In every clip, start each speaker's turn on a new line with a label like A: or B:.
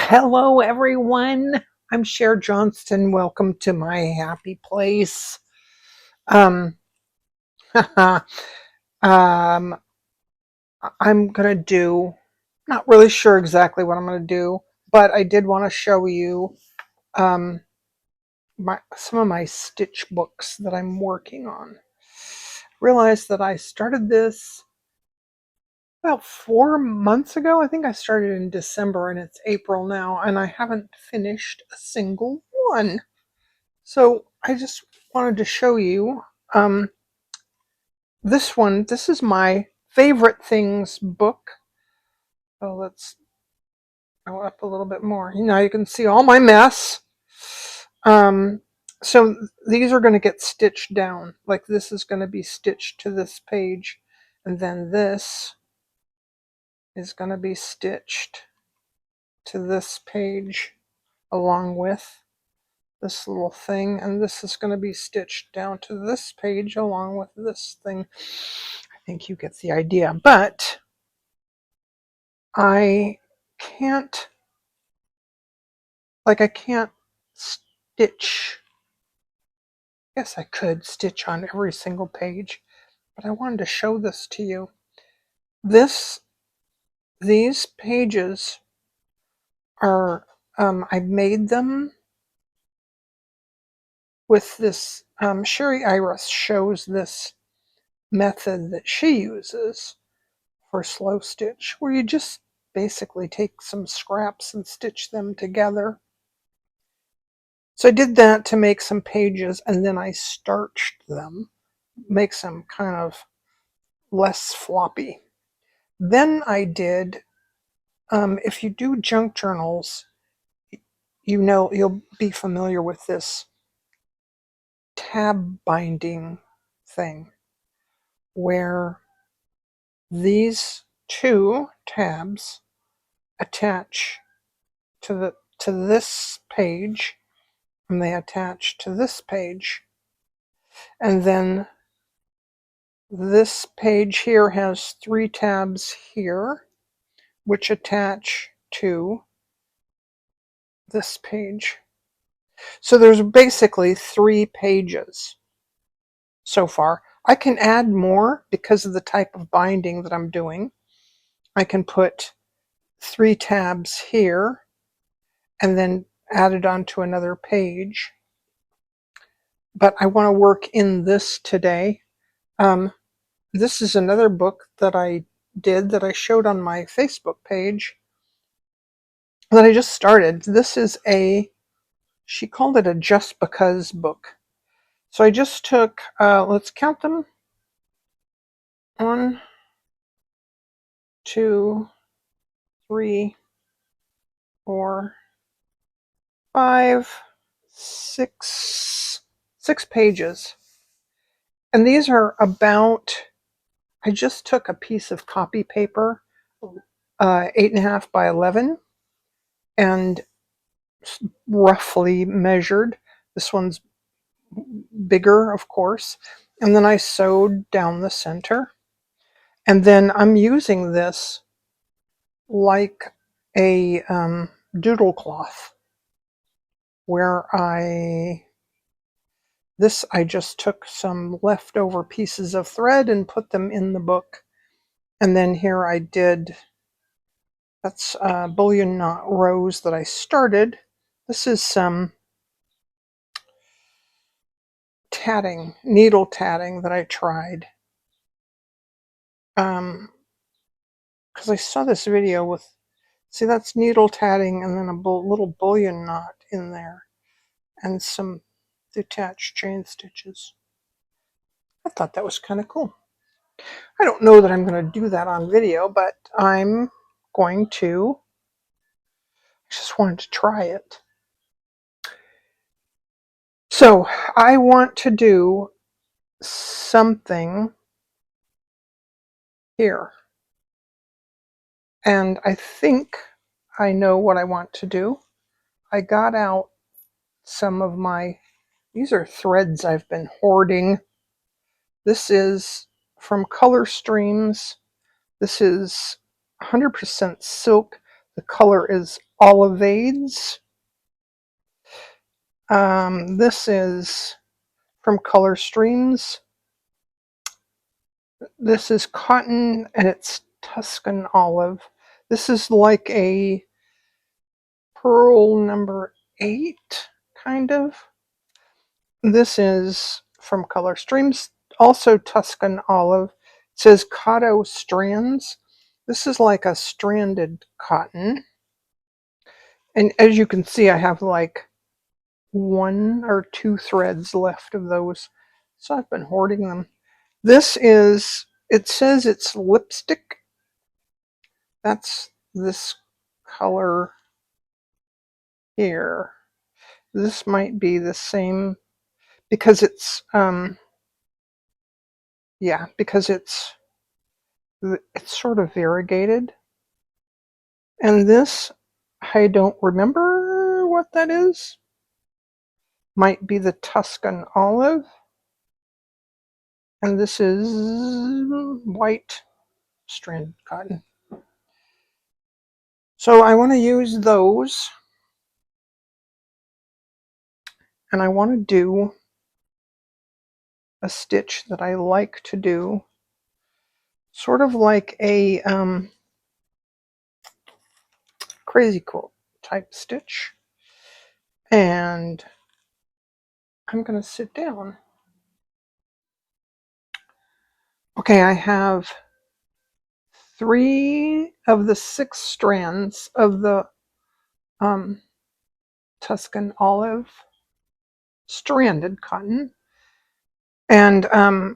A: Hello, everyone. I'm Cher Johnston. Welcome to my happy place. Um, um, I'm gonna do. Not really sure exactly what I'm gonna do, but I did want to show you um, some of my stitch books that I'm working on. Realized that I started this about 4 months ago. I think I started in December, and it's April now, and I haven't finished a single one. So I just wanted to show you um, this one. This is my favorite things book. So let's go up a little bit more. Now you can see all my mess. Um, so these are going to get stitched down. Like this is going to be stitched to this page. And then this is going to be stitched to this page along with this little thing, and this is going to be stitched down to this page along with this thing. I think you get the idea, but I can't I can't stitch. Yes, I could stitch on every single page, but I wanted to show this to you. These pages are I made them with this Sherry Iris shows this method that she uses for slow stitch, where you just basically take some scraps and stitch them together. So I did that to make some pages, and then I starched them, makes them kind of less floppy. Then I did, if you do junk journals, you'll be familiar with this tab binding thing, where these two tabs attach to this page, and they attach to this page, and then this page here has three tabs here which attach to this page. So there's basically 3 pages so far. I can add more because of the type of binding that I'm doing. I can put 3 tabs here and then add it onto another page. But I want to work in this today. This is another book that I did that I showed on my Facebook page that I just started. This is she called it a just because book. So I just took, let's count them. 1, 2, 3, 4, 5, 6 pages. And these are about, I just took a piece of copy paper, 8.5 by 11, and roughly measured. This one's bigger, of course. And then I sewed down the center. And then I'm using this like a doodle cloth, where I just took some leftover pieces of thread and put them in the book. And then here I did, that's Bullion knot rows that I started. This is some tatting, needle tatting that I tried. Because I saw this video with, see, that's needle tatting and then a little bullion knot in there and some detached chain stitches. I thought that was kind of cool. I don't know that I'm going to do that on video, but I'm going to. I just wanted to try it. So I want to do something here. And I think I know what I want to do. I got out some of these are threads I've been hoarding. This is from Color Streams. This is 100% silk. The color is Olivades. This is from Color Streams. This is cotton and it's Tuscan olive. This is like a pearl number 8, kind of. This is from Color Streams, also Tuscan olive. It says Cotto strands. This is like a stranded cotton. And as you can see, I have like 1 or 2 threads left of those. So I've been hoarding them. This is, it says it's lipstick. That's this color here. This might be the same because yeah, because it's sort of variegated. And this, I don't remember what that is. Might be the Tuscan olive. And this is white stranded cotton. So I want to use those. And I want to do a stitch that I like to do. Sort of like a crazy quilt type stitch. And I'm going to sit down. Okay, I have 3 of the 6 strands of the Tuscan olive stranded cotton. And I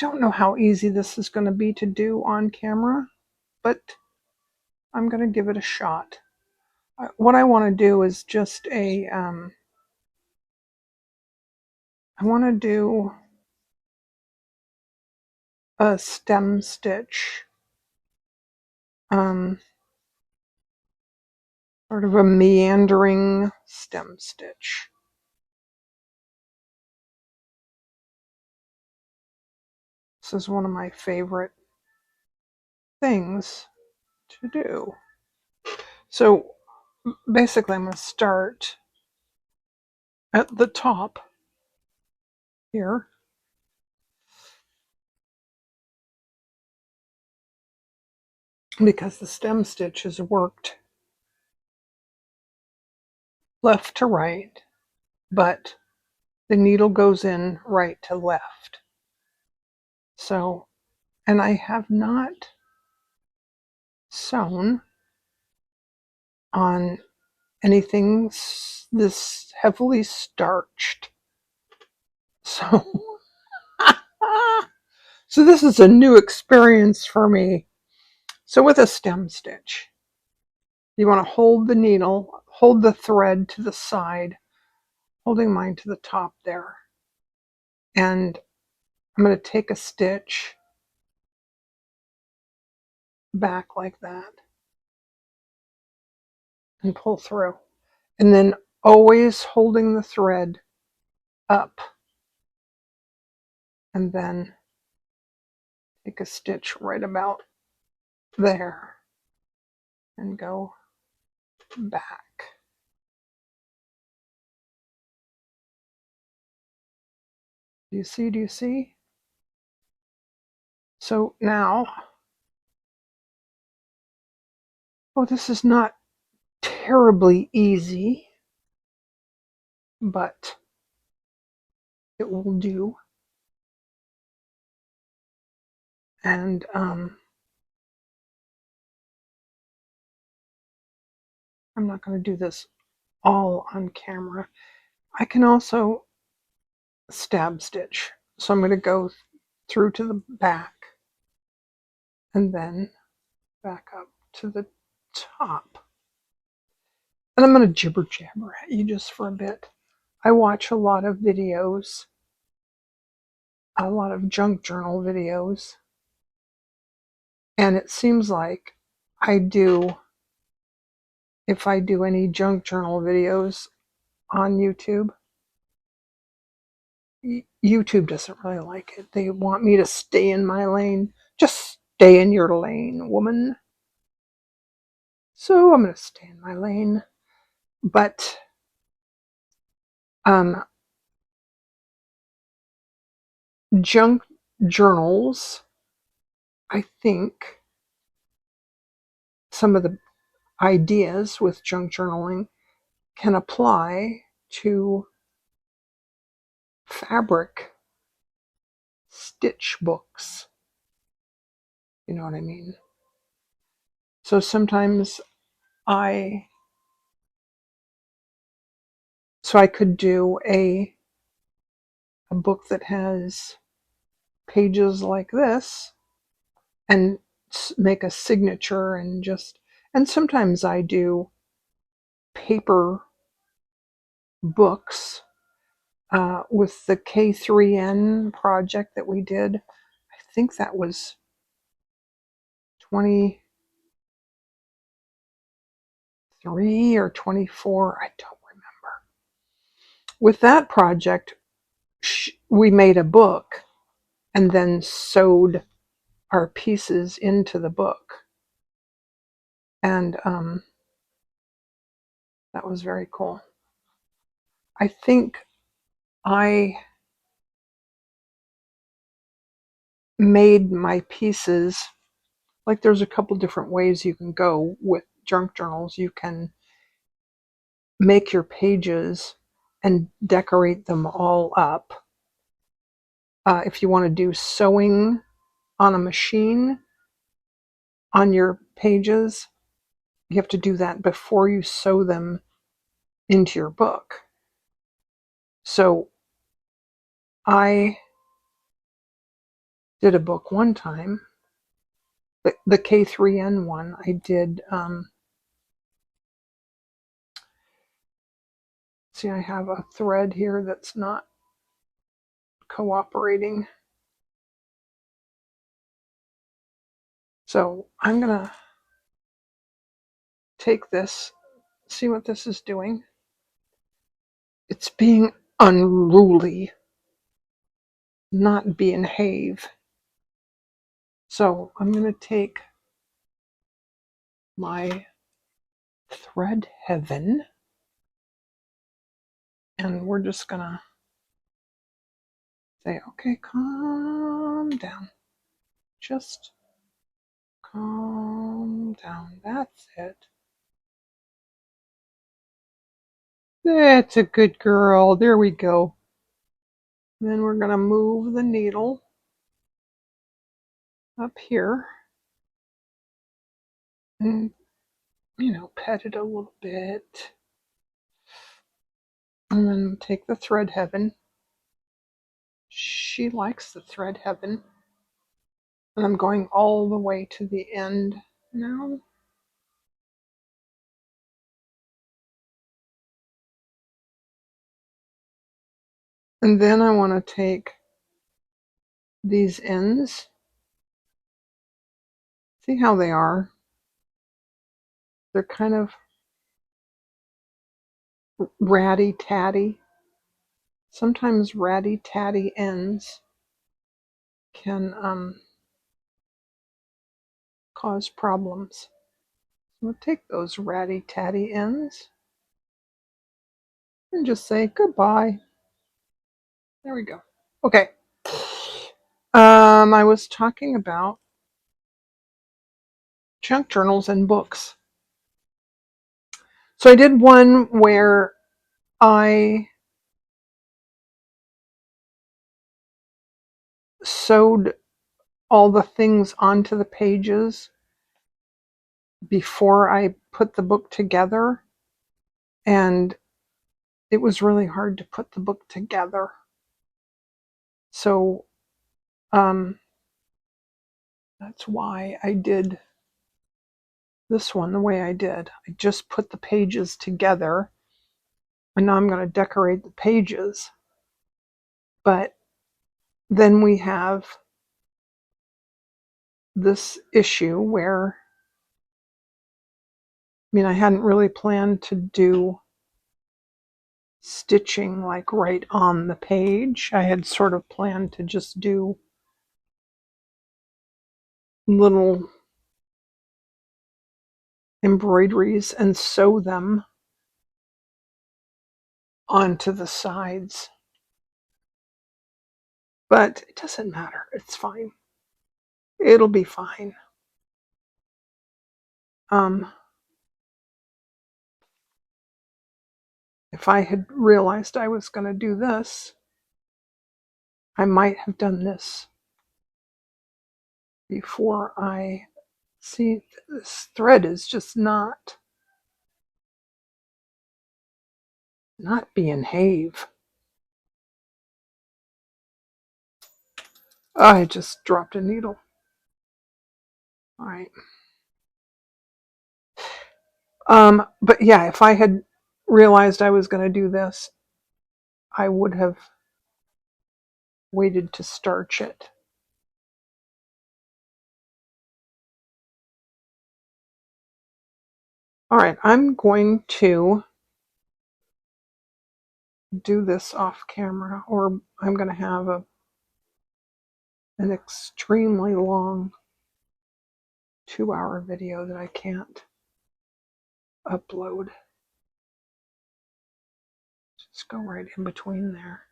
A: don't know how easy this is going to be to do on camera, but I'm going to give it a shot. What I want to do is just I want to do a stem stitch, sort of a meandering stem stitch. This is one of my favorite things to do. So basically I'm going to start at the top here. Because the stem stitch is worked left to right, but the needle goes in right to left. So, and I have not sewn on anything this heavily starched. So, so this is a new experience for me. So with a stem stitch, you want to hold the needle, hold the thread to the side, holding mine to the top there. And I'm going to take a stitch back like that and pull through. And then always holding the thread up. And then take a stitch right about there and go back. Do you see? Do you see? So now, oh, this is not terribly easy, but it will do. And I'm not going to do this all on camera. I can also stab stitch. So I'm going to go through to the back and then back up to the top. And I'm going to jibber jabber at you just for a bit. I watch a lot of videos, a lot of junk journal videos, and it seems like if I do any junk journal videos on YouTube, YouTube doesn't really like it. They want me to stay in my lane. Just stay in your lane, woman. So I'm going to stay in my lane. But um, junk journals, I think some of the ideas with junk journaling can apply to fabric stitch books. You know what I mean? So sometimes I so I could do a book that has pages like this and make a signature and sometimes I do paper books with the K3N project that we did. I think that was 23 or 24. I don't remember. With that project, we made a book and then sewed our pieces into the book. And that was very cool. I think I made my pieces, like there's a couple different ways you can go with junk journals. You can make your pages and decorate them all up. If you want to do sewing on a machine on your pages, you have to do that before you sew them into your book. So I did a book one time, the K3N one. I did, see, I have a thread here that's not cooperating. So I'm going to take this, see what this is doing. It's being unruly, not behave. So I'm going to take my thread heaven and we're just going to say, okay, calm down. Just calm down. That's it. That's a good girl. There we go. Then we're going to move the needle up here and, pet it a little bit. And then take the thread heaven. She likes the thread heaven. And I'm going all the way to the end now. And then I want to take these ends. See how they are? They're kind of ratty-tatty. Sometimes ratty-tatty ends can cause problems. So we'll take those ratty-tatty ends and just say goodbye. There we go. Okay. I was talking about junk journals and books. So I did one where I sewed all the things onto the pages before I put the book together, and it was really hard to put the book together. So that's why I did this one the way I did. I just put the pages together, and now I'm going to decorate the pages. But then we have this issue where, I hadn't really planned to do stitching like right on the page. I had sort of planned to just do little embroideries and sew them onto the sides. But it doesn't matter. It's fine. It'll be fine. If I had realized I was going to do this, I might have done this before I see this thread is just not being have. I just dropped a needle. All right. But yeah, if I had realized I was going to do this, I would have waited to starch it. All right, I'm going to do this off camera, or I'm going to have an extremely long 2-hour video that I can't upload. Just go right in between there.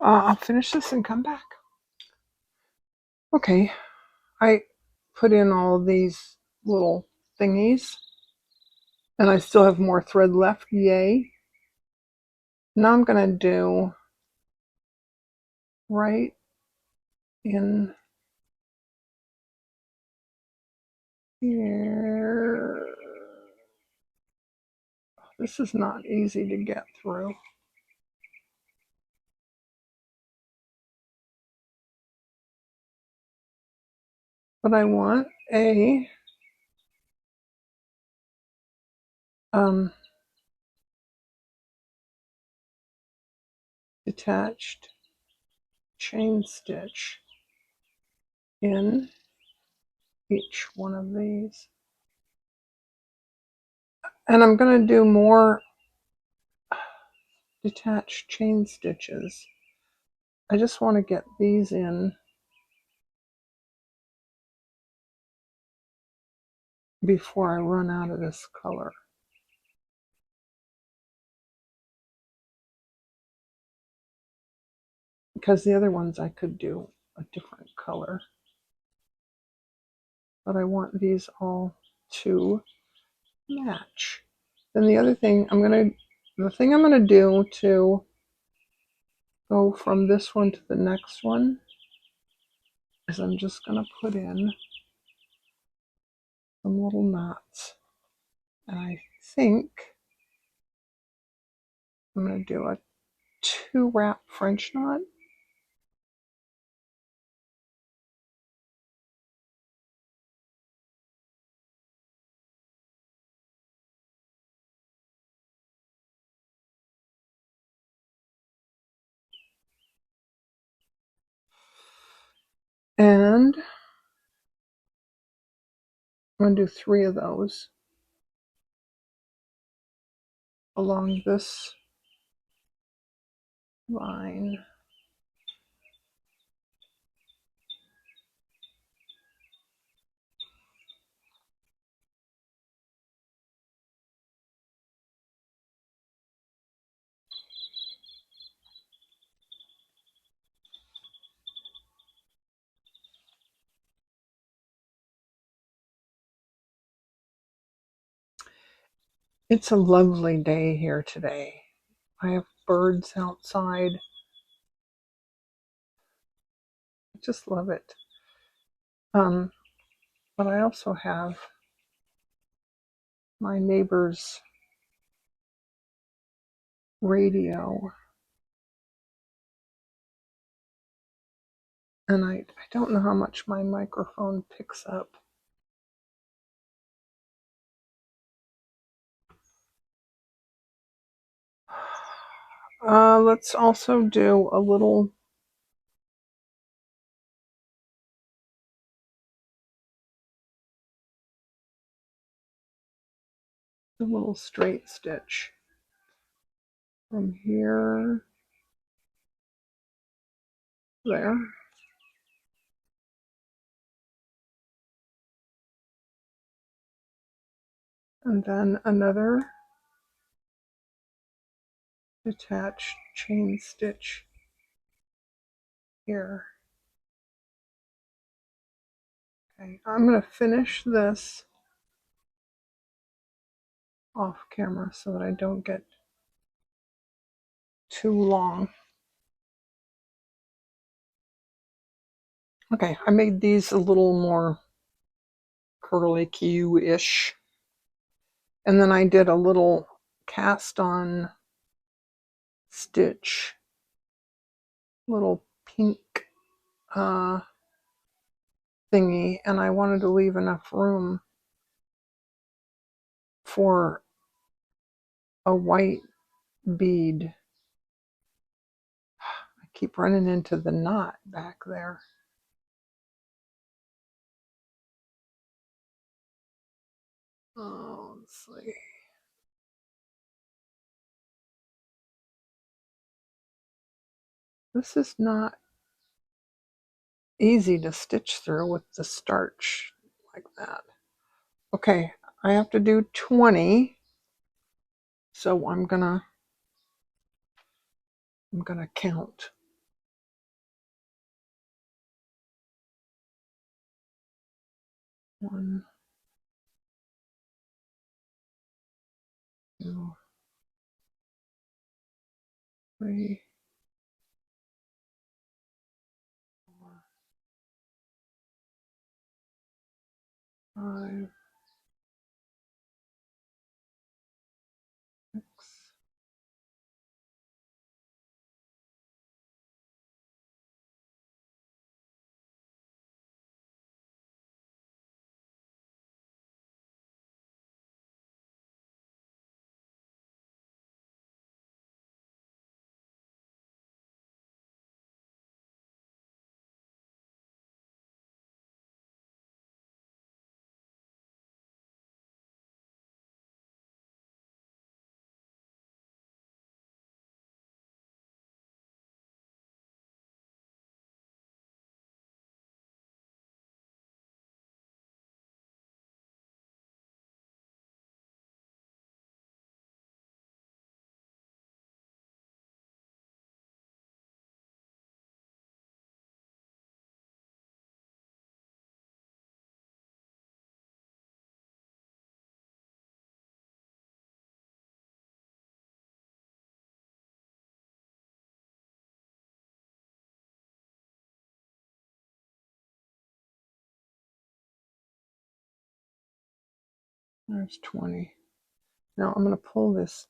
A: I'll finish this and come back. Okay, I put in all these little thingies, and I still have more thread left. Yay. Now I'm going to do right in here. This is not easy to get through. But I want a detached chain stitch in each one of these. And I'm going to do more detached chain stitches. I just want to get these in before I run out of this color. Because the other ones I could do a different color. But I want these all to match. Then the other thing the thing I'm going to do to go from this one to the next one is I'm just going to put in some little knots. And I think I'm going to do a 2-wrap French knot. And I'm going to do 3 of those along this line. It's a lovely day here today. I have birds outside. I just love it. But I also have my neighbor's radio. And I don't know how much my microphone picks up. Let's also do a little straight stitch from here, there, And then another detached chain stitch here. Okay, I'm going to finish this off camera so that I don't get too long. Okay, I made these a little more curly Q-ish. And then I did a little cast on stitch, little pink thingy, and I wanted to leave enough room for a white bead. I keep running into the knot back there. Oh, let's see. This is not easy to stitch through with the starch like that. Okay, I have to do 20. So I'm gonna count. 1, 2, 3, 4, 5, 6. There's 20. Now I'm going to pull this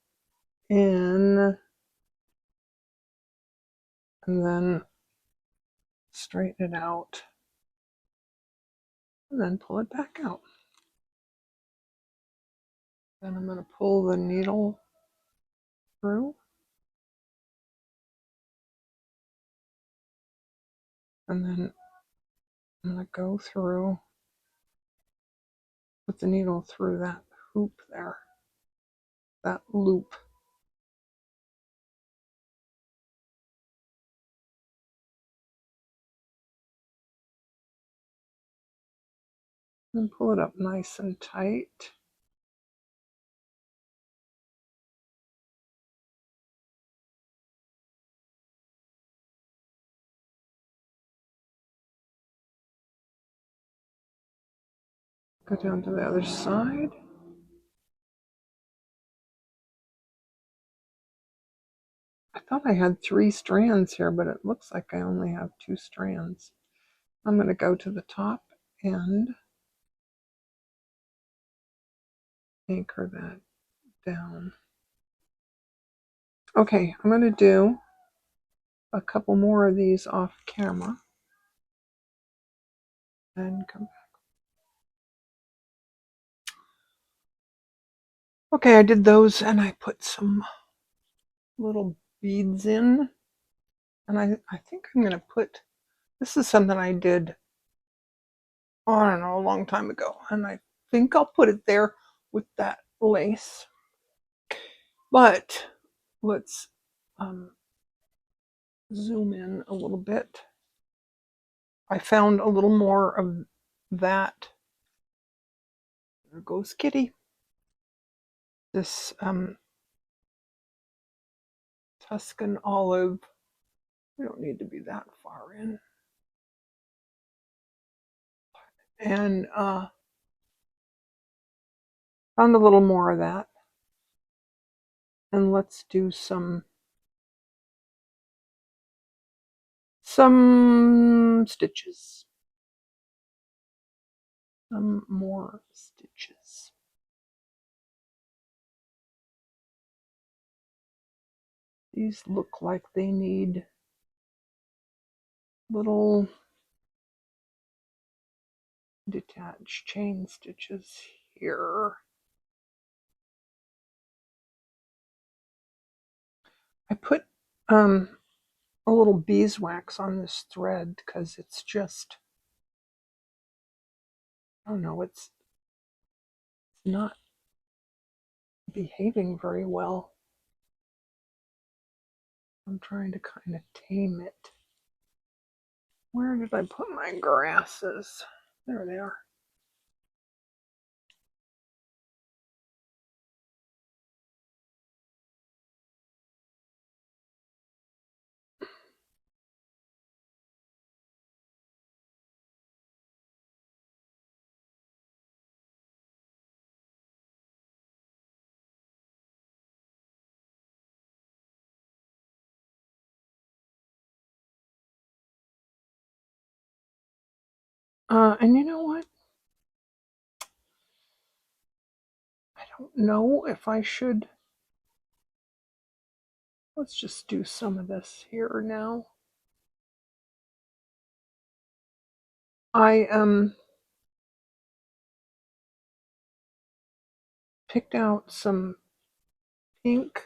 A: in and then straighten it out and then pull it back out. Then I'm going to pull the needle through and then I'm going to go through, put the needle through that hoop there, that loop. And pull it up nice and tight. Go down to the other side. I thought I had 3 strands here, but it looks like I only have 2 strands. I'm going to go to the top and anchor that down. Okay, I'm going to do a couple more of these off camera and come back. Okay, I did those and I put some little beads in. And I think I'm going to put, this is something I did, oh, I don't know, a long time ago. And I think I'll put it there with that lace. But let's zoom in a little bit. I found a little more of that. There goes Kitty. this Tuscan olive. We don't need to be that far in. And found a little more of that. And let's do some stitches. Some more stitches. These look like they need little detached chain stitches here. I put a little beeswax on this thread because it's just, I don't know, it's not behaving very well. I'm trying to kind of tame it. Where did I put my grasses? There they are. And you know what? I don't know if I should. Let's just do some of this here now. I picked out some pink.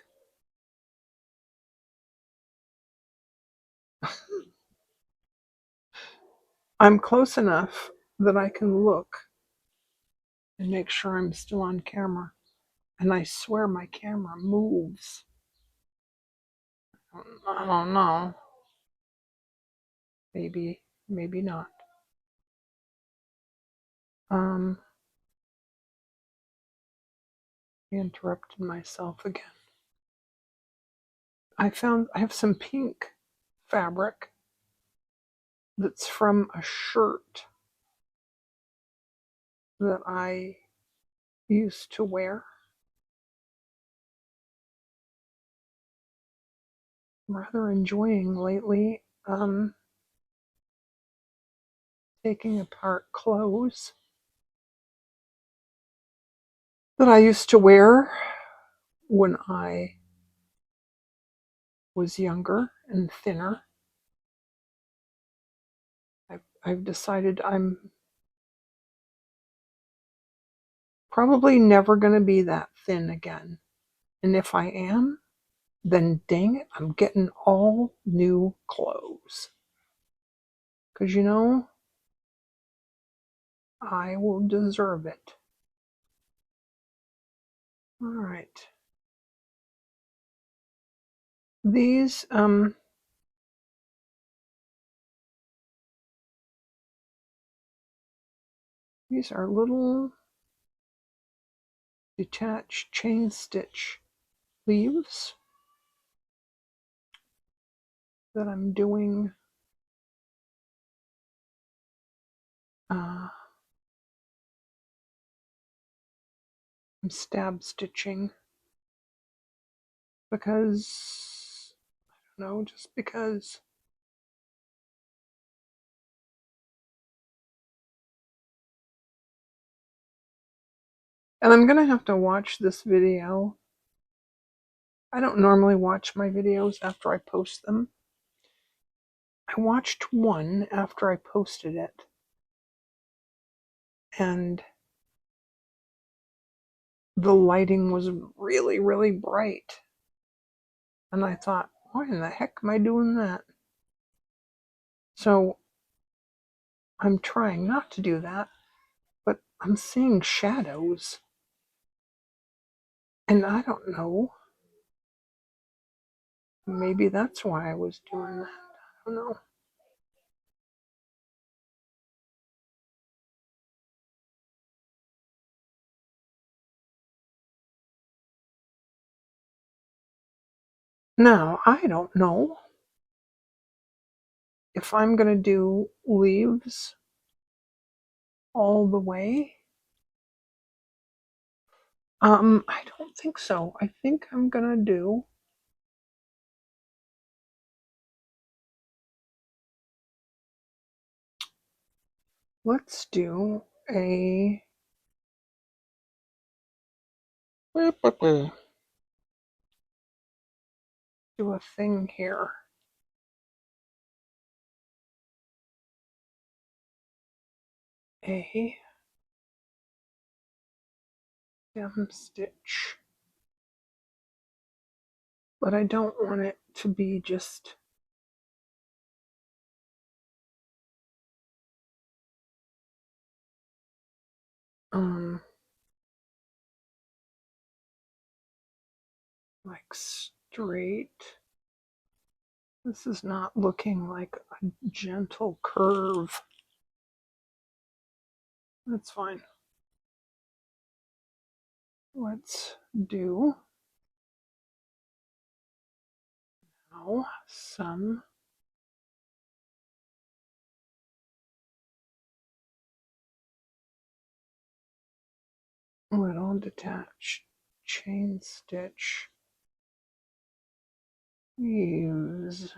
A: I'm close enough that I can look and make sure I'm still on camera. And I swear my camera moves. I don't know. Maybe, maybe not. I interrupted myself again. I have some pink fabric that's from a shirt that I used to wear. I'm rather enjoying lately taking apart clothes that I used to wear when I was younger and thinner. I've decided I'm probably never going to be that thin again. And if I am, then dang it, I'm getting all new clothes. Because you know, I will deserve it. All right. These are little detached chain stitch leaves that I'm doing I'm stab stitching because I don't know, just because. And I'm gonna have to watch this video. I don't normally watch my videos after I post them. I watched one after I posted it, and the lighting was really, really bright. And I thought, why in the heck am I doing that? So I'm trying not to do that, but I'm seeing shadows. And I don't know. Maybe that's why I was doing that. I don't know. Now, I don't know if I'm going to do leaves all the way. I don't think so. I think I'm going to do let's do a do a thing here. A stem stitch. But I don't want it to be just like straight. This is not looking like a gentle curve. That's fine. Let's do now some little detached chain stitch. Use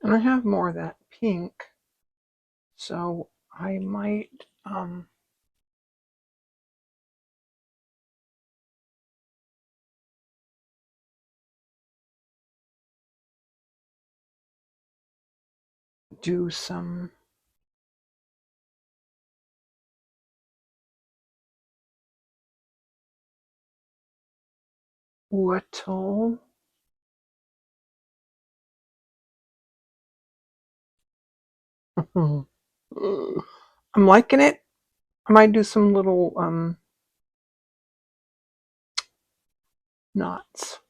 A: and I have more of that pink, so I might do some little I'm liking it. I might do some little knots.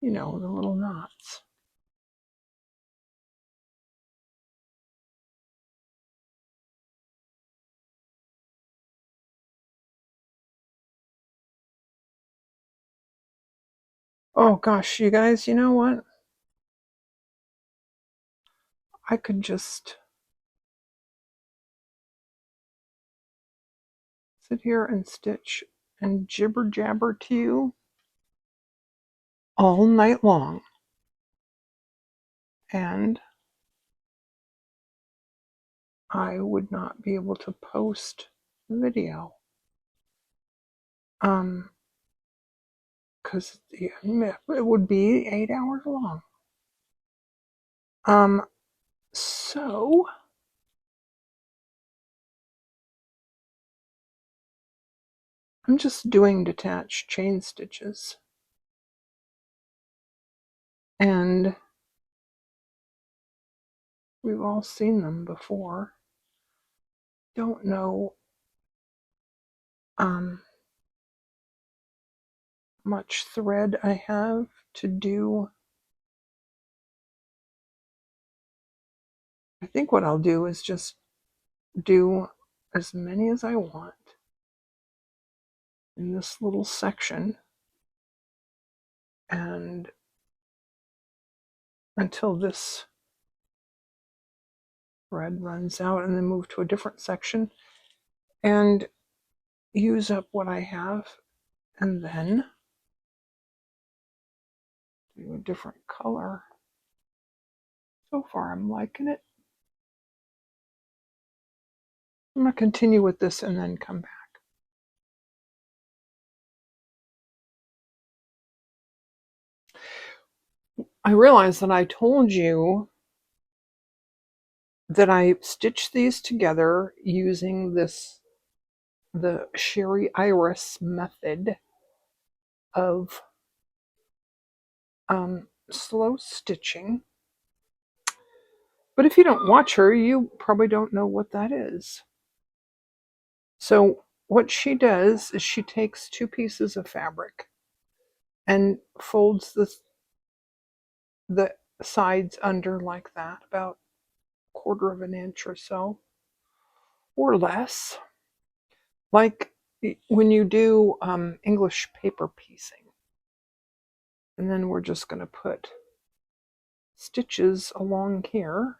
A: You know, the little knots. Oh gosh, you guys, you know what? I could just sit here and stitch and jibber jabber to you all night long. And I would not be able to post the video. Because it would be 8 hours long. So I'm just doing detached chain stitches. And we've all seen them before. Don't know much thread I have to do. I think what I'll do is just do as many as I want in this little section, and until this thread runs out, and then move to a different section and use up what I have, and then do a different color. So far I'm liking it. I'm going to continue with this and then come back. I realize that I told you that I stitched these together using the Sherry Iris method of slow stitching. But if you don't watch her, you probably don't know what that is. So what she does is she takes two pieces of fabric and folds the sides under like that, about a quarter of an inch or so, or less, like when you do English paper piecing. And then we're just going to put stitches along here.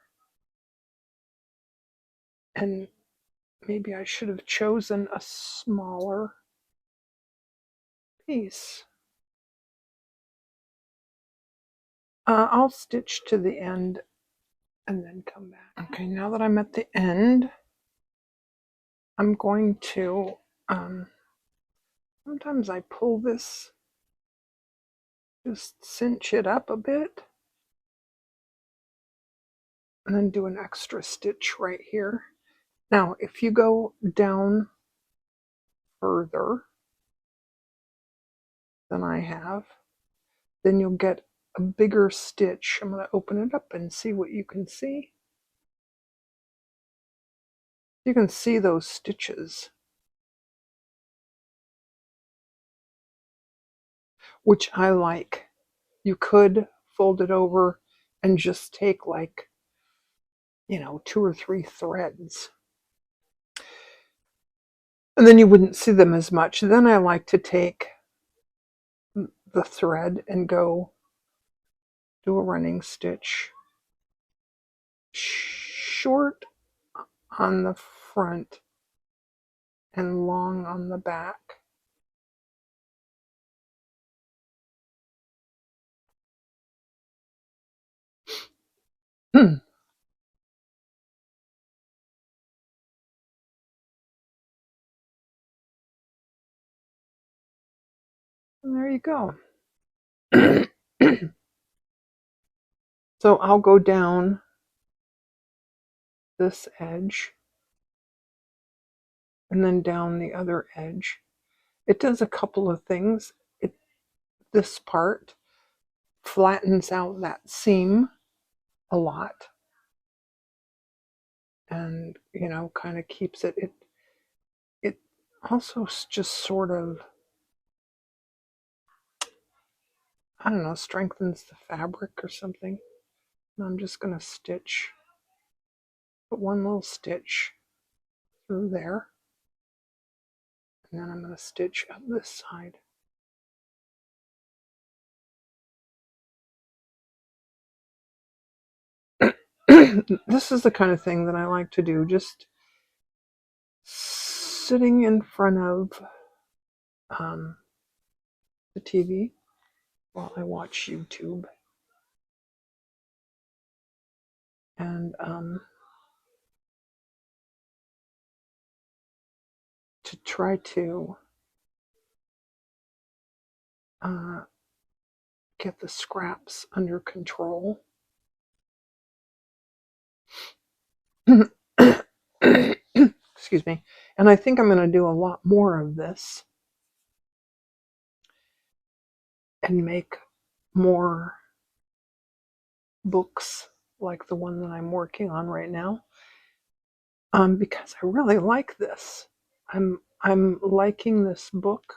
A: And maybe I should have chosen a smaller piece. I'll stitch to the end and then come back. Okay, now that I'm at the end, I'm going to, sometimes I pull this, just cinch it up a bit, and then do an extra stitch right here. Now, if you go down further than I have, then you'll get a bigger stitch. I'm going to open it up and see what you can see. You can see those stitches, which I like. You could fold it over and just take like, you know, 2 or 3 threads. And then you wouldn't see them as much. Then I like to take the thread and go do a running stitch short on the front and long on the back. And there you go. So I'll go down this edge and then down the other edge. It does a couple of things. This part flattens out that seam a lot, and you know, kind of keeps it. It also just sort of, I don't know, strengthens the fabric or something. And I'm just going to stitch, put one little stitch through there, and then I'm going to stitch up this side. This is the kind of thing that I like to do, just sitting in front of the TV while I watch YouTube. And to try to get the scraps under control. Excuse me. And I think I'm going to do a lot more of this and make more books like the one that I'm working on right now, because I really like this. I'm liking this book.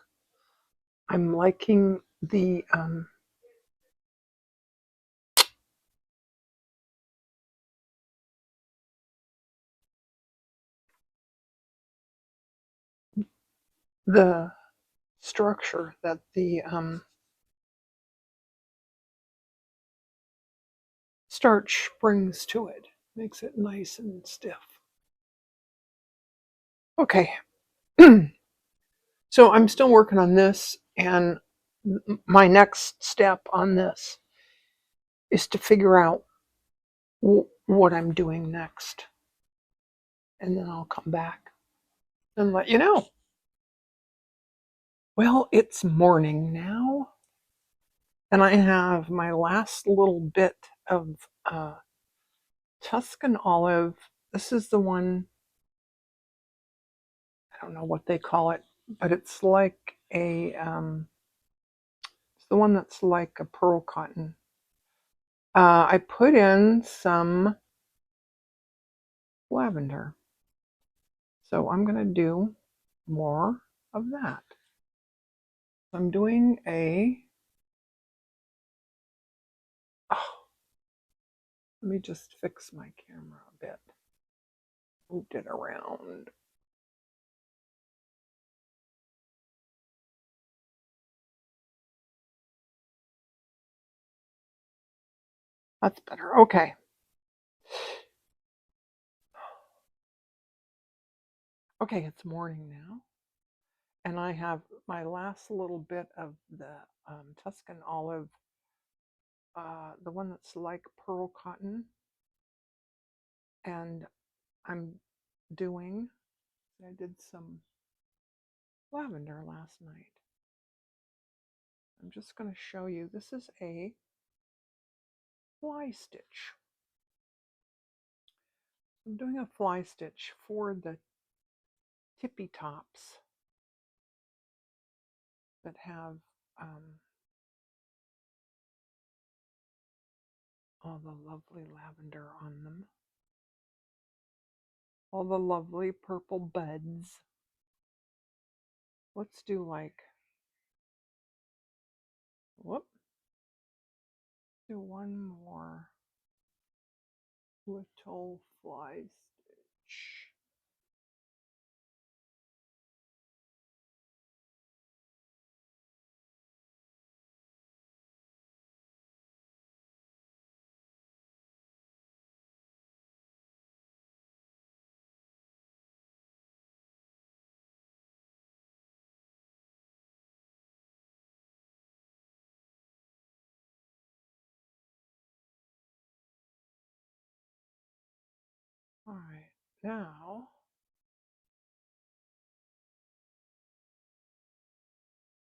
A: I'm liking the structure that the starch brings to it. Makes it nice and stiff. Okay. So I'm still working on this, and my next step on this is to figure out what I'm doing next. And then I'll come back and let you know. Well, it's morning now, and I have my last little bit of Tuscan olive. This is the one, I don't know what they call it, but it's like a, it's the one that's like a pearl cotton. I put in some lavender. So I'm going to do more of that. I'm doing oh, let me just fix my camera a bit. Moved it around. That's better. Okay. Okay, it's morning now. And I have my last little bit of the Tuscan olive, the one that's like pearl cotton. And I'm doing, I did some lavender last night. I'm just going to show you. This is a fly stitch. I'm doing a fly stitch for the tippy tops that have all the lovely lavender on them. All the lovely purple buds. Let's do like, whoop, do one more little fly stitch. All right, now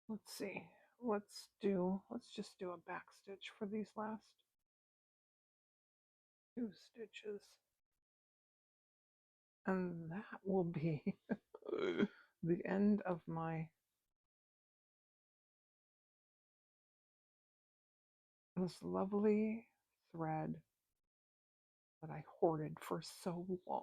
A: let's see. Let's just do a back stitch for these last 2 stitches. And that will be the end of this lovely thread that I hoarded for so long.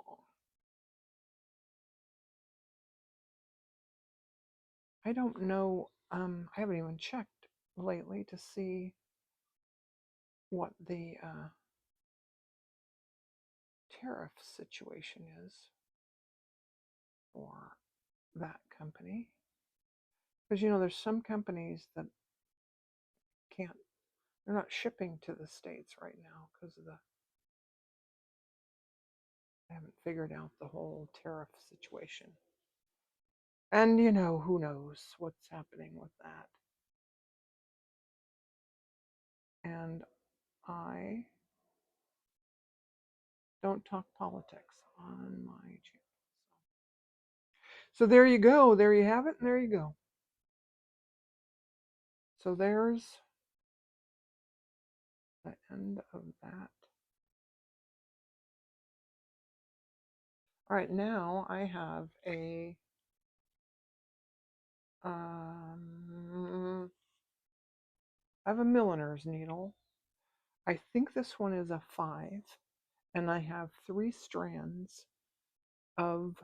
A: I don't know, I haven't even checked lately to see what the tariff situation is for that company. Because, you know, there's some companies that can't, they're not shipping to the States right now because of I haven't figured out the whole tariff situation. And, you know, who knows what's happening with that. And I don't talk politics on my channel. So there you go. There you have it. And there you go. So there's the end of that. All right, now I have I have a milliner's needle. I think this one is a 5, and I have 3 strands of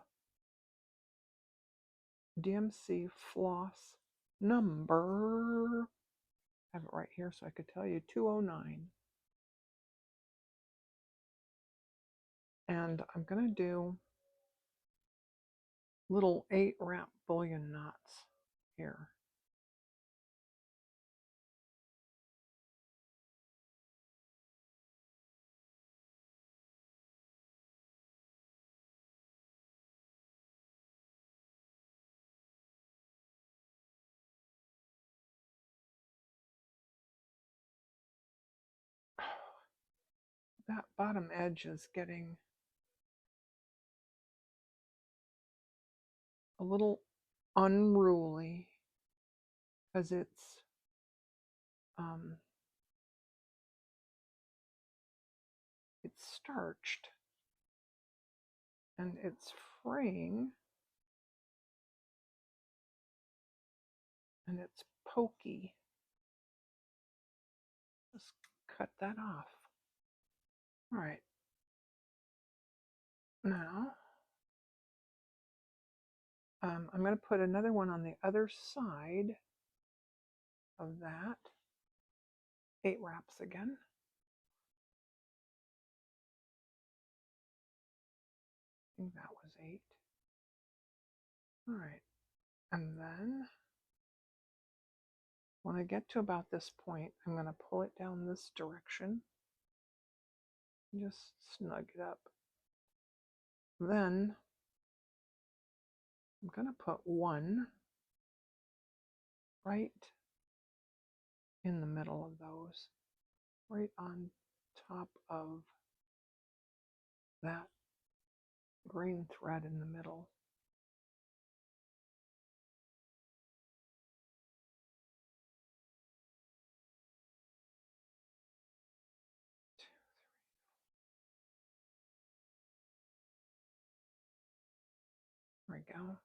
A: DMC floss number. I have it right here so I could tell you 209. And I'm going to do little 8 wrap bullion knots here. That bottom edge is getting a little unruly because it's starched and it's fraying and it's pokey. Just cut that off. All right. Now I'm going to put another one on the other side of that. 8 wraps again. I think that was 8. All right, and then when I get to about this point, I'm going to pull it down this direction. Just snug it up. Then I'm going to put one right in the middle of those, right on top of that green thread in the middle. There we go.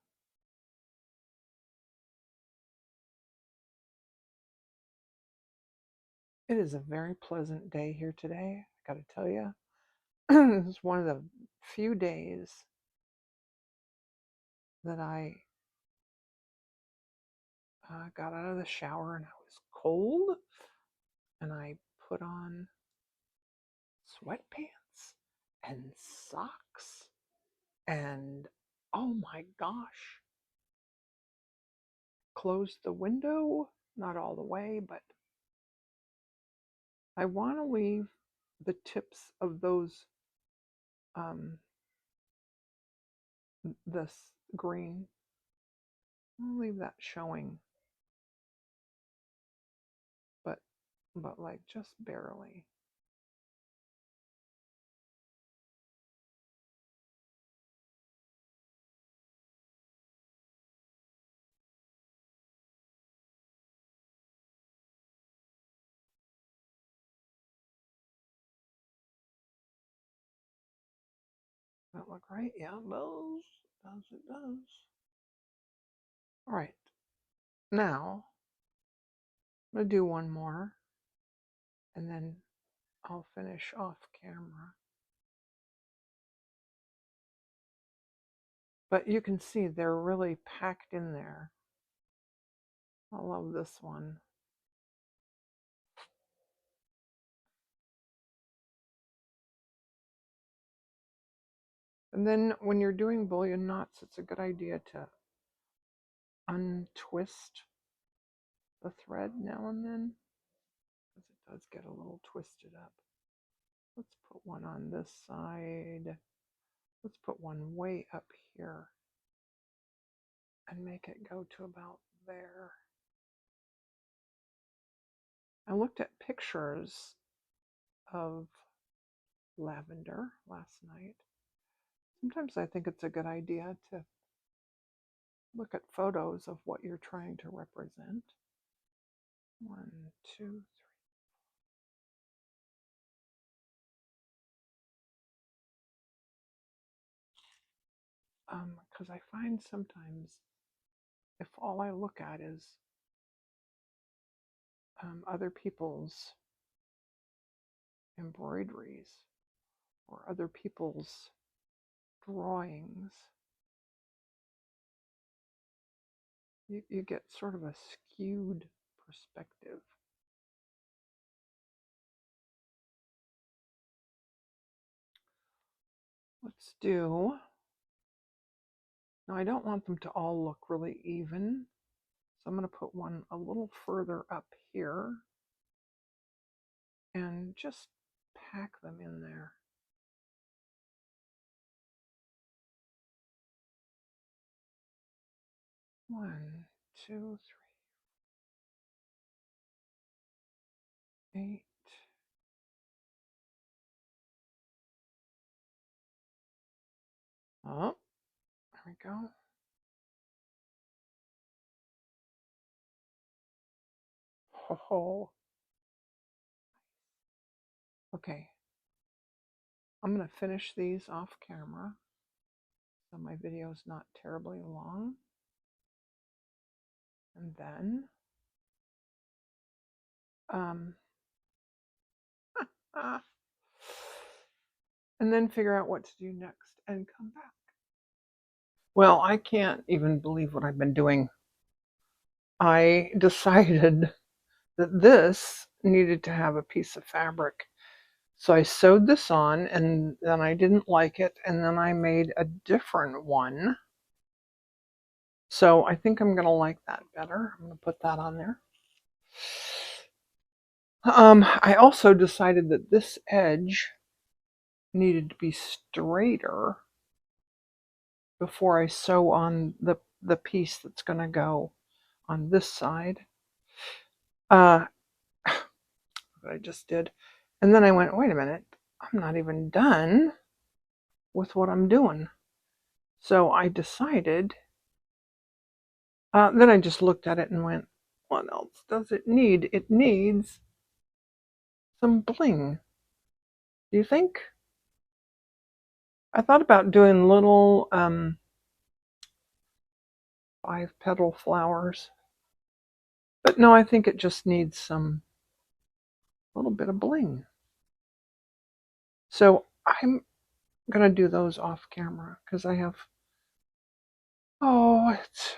A: It is a very pleasant day here today, I gotta tell you. This is one of the few days that I got out of the shower and I was cold, and I put on sweatpants and socks, and oh my gosh, closed the window, not all the way, but I want to leave the tips of those, this green, I'll leave that showing, but like just barely. That look right? Yeah, it does. It does. All right. Now, I'm going to do one more, and then I'll finish off camera. But you can see they're really packed in there. I love this one. And then when you're doing bullion knots, it's a good idea to untwist the thread now and then, because it does get a little twisted up. Let's put one on this side. Let's put one way up here and make it go to about there. I looked at pictures of lavender last night. Sometimes I think it's a good idea to look at photos of what you're trying to represent. 1, 2, 3. Because I find sometimes if all I look at is other people's embroideries or other people's drawings, you get sort of a skewed perspective. Let's do, now I don't want them to all look really even, so I'm going to put one a little further up here and just pack them in there. One, two, 3, 8. Oh, there we go. Oh, okay. I'm going to finish these off camera, so my video is not terribly long. And then, and then figure out what to do next and come back. Well, I can't even believe what I've been doing. I decided that this needed to have a piece of fabric. So I sewed this on and then I didn't like it and then I made a different one. So I think I'm going to like that better. I'm going to put that on there. I also decided that this edge needed to be straighter before I sew on the piece that's going to go on this side. What I just did. And then I went, wait a minute, I'm not even done with what I'm doing. So I decided, then I just looked at it and went, what else does it need? It needs some bling. Do you think? I thought about doing little 5-petal flowers. But no, I think it just needs some little bit of bling. So I'm going to do those off camera because I have, oh, it's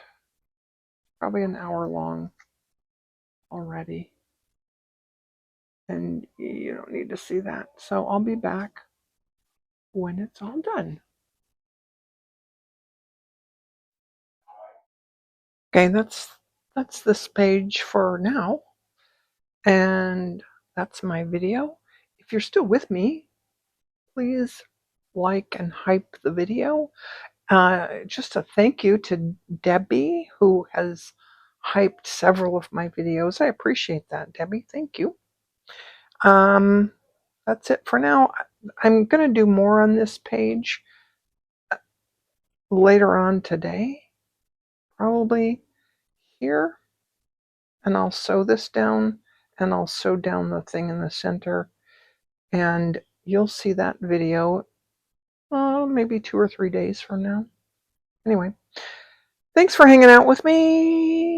A: probably an hour long already. And you don't need to see that. So I'll be back when it's all done. Okay, that's this page for now. And that's my video. If you're still with me, please like and hype the video. Just a thank you to Debbie, who has hyped several of my videos. I appreciate that, Debbie. Thank you. That's it for now. I'm going to do more on this page later on today, probably here. And I'll sew this down and I'll sew down the thing in the center. And you'll see that video maybe 2 or 3 days from now. Anyway, thanks for hanging out with me.